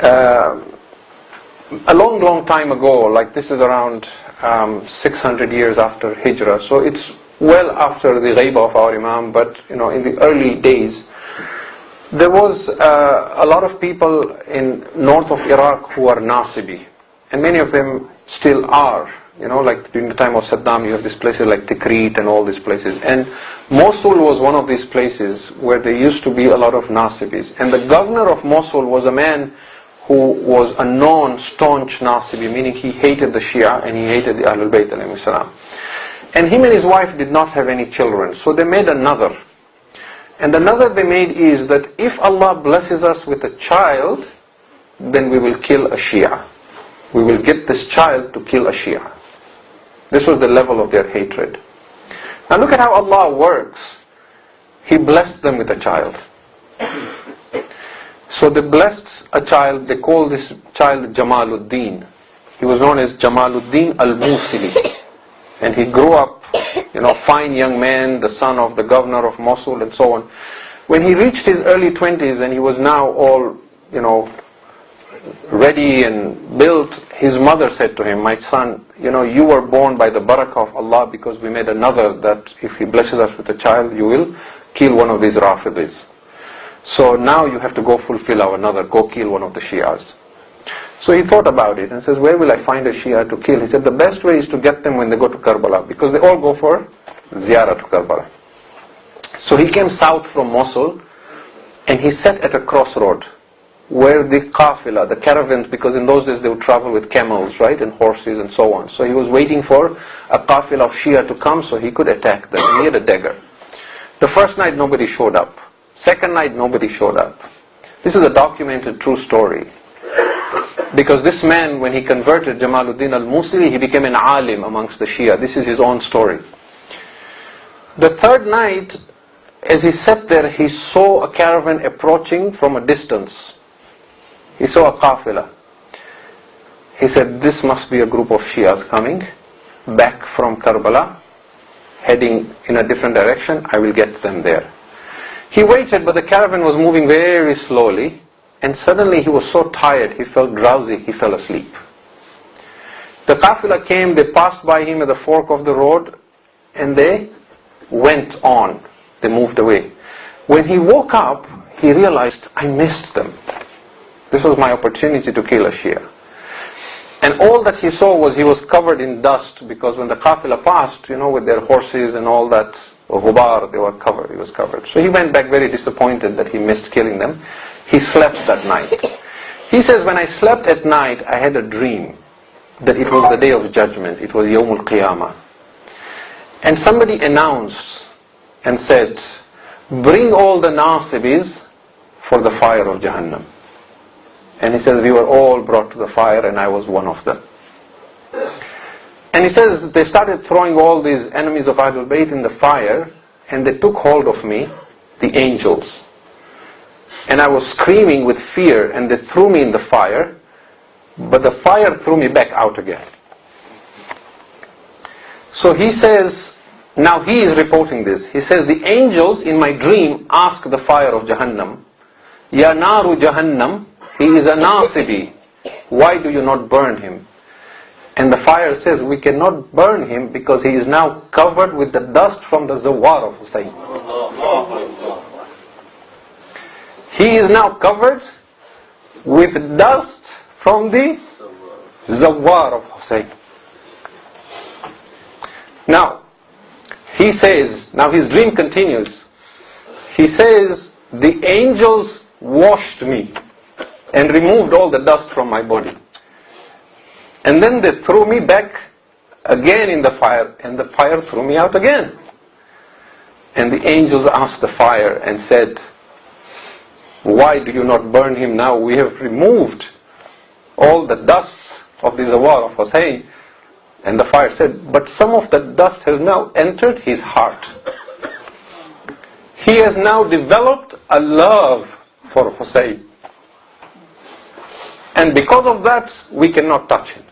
a long time ago, like this is around 600 years after Hijrah, so it's well after the ghaibah of our Imam, but in the early days, there was a lot of people in north of Iraq who are Nasibi, and many of them still are. Like during the time of Saddam, you have these places like Tikrit and all these places. And Mosul was one of these places where there used to be a lot of Nasibis. And the governor of Mosul was a man who was a non-staunch Nasibi, meaning he hated the Shia and he hated the Ahlul Bayt alayhi salam. And him and his wife did not have any children, so they made another. And the another they made is that if Allah blesses us with a child, then we will kill a Shia. We will get this child to kill a Shia. This was the level of their hatred. Now look at how Allah works. He blessed them with a child. So they blessed a child, they called this child Jamaluddin. He was known as Jamaluddin al-Musili. And he grew up, fine young man, the son of the governor of Mosul and so on. When he reached his early 20s and he was now all, ready and built, his mother said to him, my son, you were born by the barakah of Allah because we made another that if He blesses us with a child, you will kill one of these Rafidis. So now you have to go fulfill our another, go kill one of the Shias. So he thought about it and says, where will I find a Shia to kill? He said, the best way is to get them when they go to Karbala, because they all go for ziarat to Karbala. So he came south from Mosul and he sat at a crossroad where the qafila, the caravans, because in those days they would travel with camels, right, and horses and so on. So he was waiting for a qafila of Shia to come so he could attack them. And he had a dagger. The first night nobody showed up. Second night nobody showed up. This is a documented true story. Because this man, when he converted Jamaluddin al-Musili, he became an alim amongst the Shia. This is his own story. The third night, as he sat there, he saw a caravan approaching from a distance. He saw a qafila. He said, this must be a group of Shias coming back from Karbala, heading in a different direction. I will get them there. He waited, but the caravan was moving very slowly, and suddenly he was so tired, he felt drowsy, he fell asleep. The qafila came, they passed by him at the fork of the road, and they went on. They moved away. When he woke up, he realized, I missed them. This was my opportunity to kill a Shia. And all that he saw was he was covered in dust, because when the qafila passed, with their horses and all that, ghubar, they were covered, he was covered. So he went back very disappointed that he missed killing them. He slept that night. He says, when I slept at night, I had a dream that it was the day of judgment. It was Yawmul Qiyamah. And somebody announced and said, bring all the Nasibis for the fire of Jahannam. And he says, we were all brought to the fire and I was one of them. And he says, they started throwing all these enemies of Ahlul Bayt in the fire, and they took hold of me, the angels. And I was screaming with fear, and they threw me in the fire, but the fire threw me back out again. So he says, now he is reporting this. He says, the angels in my dream asked the fire of Jahannam, Ya naru Jahannam, he is a Nasibi. Why do you not burn him? And the fire says, we cannot burn him because he is now covered with the dust from the zawar of Hussein. He is now covered with dust from the zawar of Hussein. Now, he says, now his dream continues. He says, the angels washed me and removed all the dust from my body. And then they threw me back again in the fire, and the fire threw me out again. And the angels asked the fire and said, why do you not burn him now? We have removed all the dust of the zawar of Hussein. And the fire said, but some of the dust has now entered his heart. He has now developed a love for Hussein. And because of that, we cannot touch him.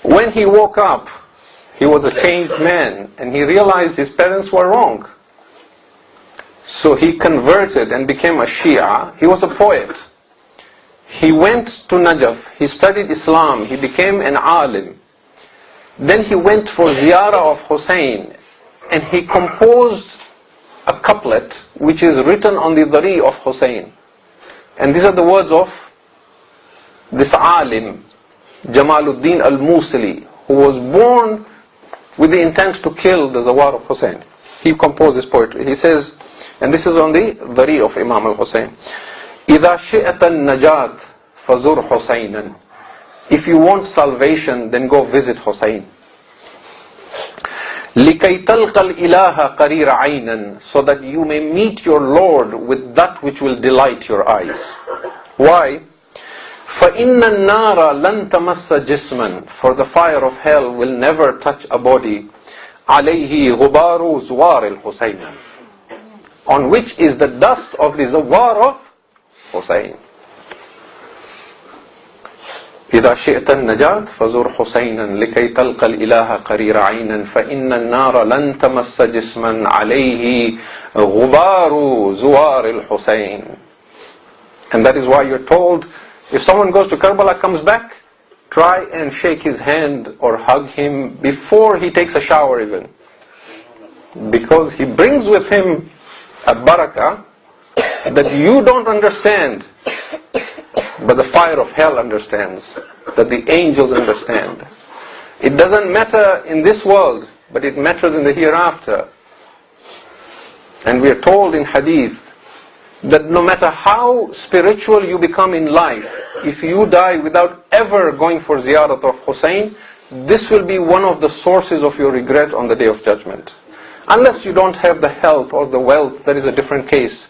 When he woke up, he was a changed man, and he realized his parents were wrong. So he converted and became a Shia. He was a poet. He went to Najaf. He studied Islam. He became an alim. Then he went for ziyarat of Hussein, and he composed a couplet which is written on the dhari of Hussein. And these are the words of this alim, Jamaluddin al-Musili, who was born with the intent to kill the Zawar of Hussein. He composed this poetry. He says, and this is on the dhari of Imam al-Hussein, إِذَا شِئَتَ النَّجَاةِ فَزُرْ حُسَيْنًا. If you want salvation, then go visit Hussein. لِكَيْ تَلْقَ الْإِلَهَ قَرِيرَ عَيْنًا. So that you may meet your Lord with that which will delight your eyes. Why? فَإِنَّ النَّارَ لَن تَمَسَّ جِسْمًا. For the fire of hell will never touch a body. عَلَيْهِ غُبَارُ زُوَارِ الْحُسَيْنَ. On which is the dust of the Zawar of Hussein. إذا شئت النجاة فزور حسينا لكي تلقى الإله قرير عينا فإن النار لن تمس جسما عليه غبار زوار الحسين. And that is why you're told, if someone goes to Karbala, comes back, try and shake his hand or hug him before he takes a shower even. Because he brings with him a barakah that you don't understand, but the fire of hell understands, that the angels understand. It doesn't matter in this world, but it matters in the hereafter. And we are told in hadith that no matter how spiritual you become in life, if you die without ever going for ziyarat of Hussein, this will be one of the sources of your regret on the Day of Judgment. Unless you don't have the health or the wealth, that is a different case.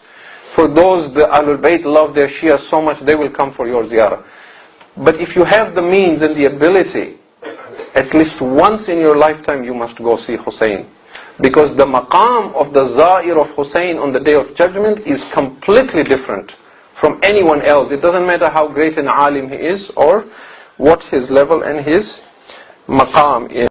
For those, the Ahlul Bayt love their Shia so much, they will come for your ziyarah. But if you have the means and the ability, at least once in your lifetime you must go see Hussein. Because the maqam of the Zair of Hussein on the Day of Judgment is completely different from anyone else. It doesn't matter how great an alim he is or what his level and his maqam is.